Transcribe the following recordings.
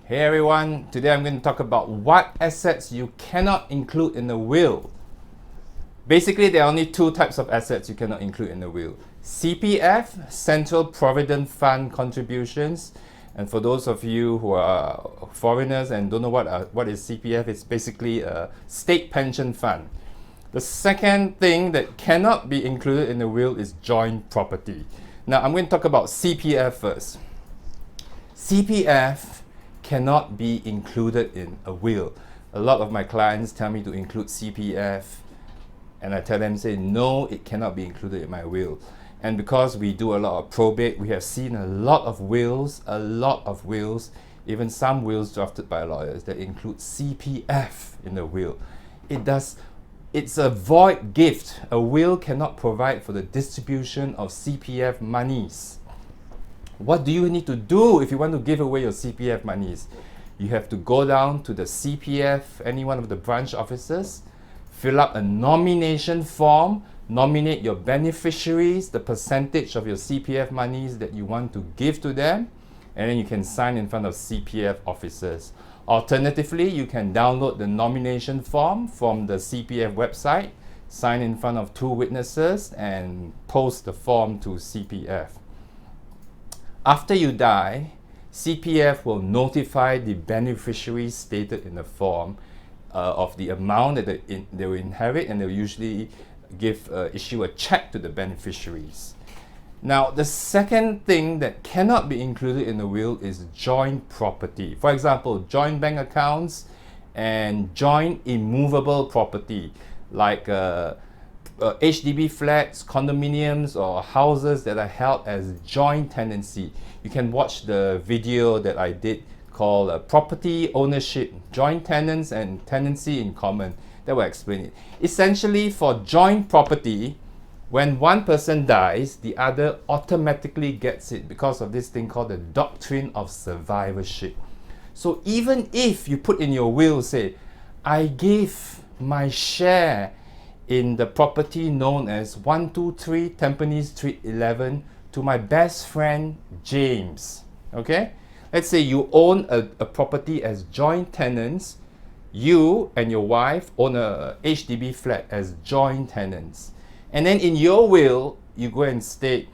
Hey everyone, today I'm going to talk about what assets you cannot include in a will. Basically, there are only two types of assets you cannot include in a will. CPF, Central Provident Fund contributions. And for those of you who are foreigners and don't know what is CPF, it's basically a state pension fund. The second thing that cannot be included in the will is joint property. Now, I'm going to talk about CPF first. CPF cannot be included in a will. A lot of my clients tell me to include CPF, and I tell them, say, no, it cannot be included in my will. And because we do a lot of probate, we have seen a lot of wills, even some wills drafted by lawyers that include CPF in the will. It's a void gift. A will cannot provide for the distribution of CPF monies. What do you need to do if you want to give away your CPF monies? You have to go down to the CPF, any one of the branch offices, fill up a nomination form, nominate your beneficiaries, the percentage of your CPF monies that you want to give to them, and then you can sign in front of CPF officers. Alternatively, you can download the nomination form from the CPF website, sign in front of two witnesses, and post the form to CPF. After you die, CPF will notify the beneficiaries stated in the form of the amount that they will inherit, and they'll usually issue a check to the beneficiaries. Now, the second thing that cannot be included in the will is joint property. For example, joint bank accounts and joint immovable property like HDB flats, condominiums, or houses that are held as joint tenancy. You can watch the video that I did called Property Ownership, Joint Tenants and Tenancy in Common. That will explain it. Essentially, for joint property, when one person dies, the other automatically gets it because of this thing called the doctrine of survivorship. So even if you put in your will, say, I gave my share in the property known as 123 Tampines Street 11 to my best friend James. Okay? Let's say you own a property as joint tenants. You and your wife own a HDB flat as joint tenants. And then in your will, you go and state,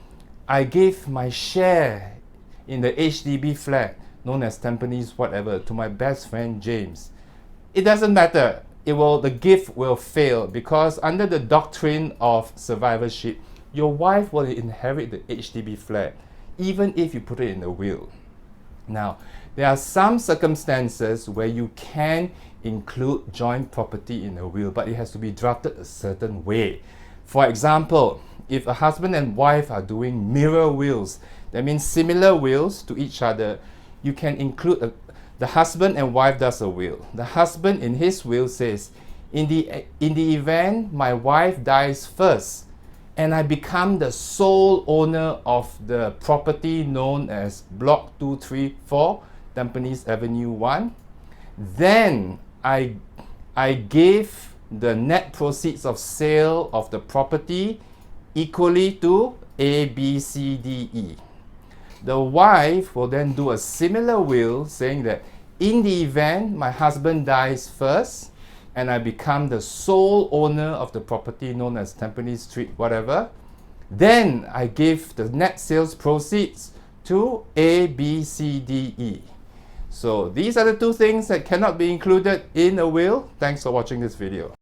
I gave my share in the HDB flat known as Tampines whatever to my best friend James. It doesn't matter. The gift will fail because under the doctrine of survivorship, your wife will inherit the HDB flat even if you put it in the will. Now, there are some circumstances where you can include joint property in a will, but it has to be drafted a certain way. For example, if a husband and wife are doing mirror wills, that means similar wills to each other, you can include the husband and wife does a will. The husband in his will says, in the event my wife dies first and I become the sole owner of the property known as Block 234, Tampines Avenue 1, then I gave the net proceeds of sale of the property equally to A, B, C, D, E. The wife will then do a similar will saying that in the event my husband dies first and I become the sole owner of the property known as Tampines Street whatever, then I give the net sales proceeds to A, B, C, D, E. So these are the two things that cannot be included in a will. Thanks for watching this video.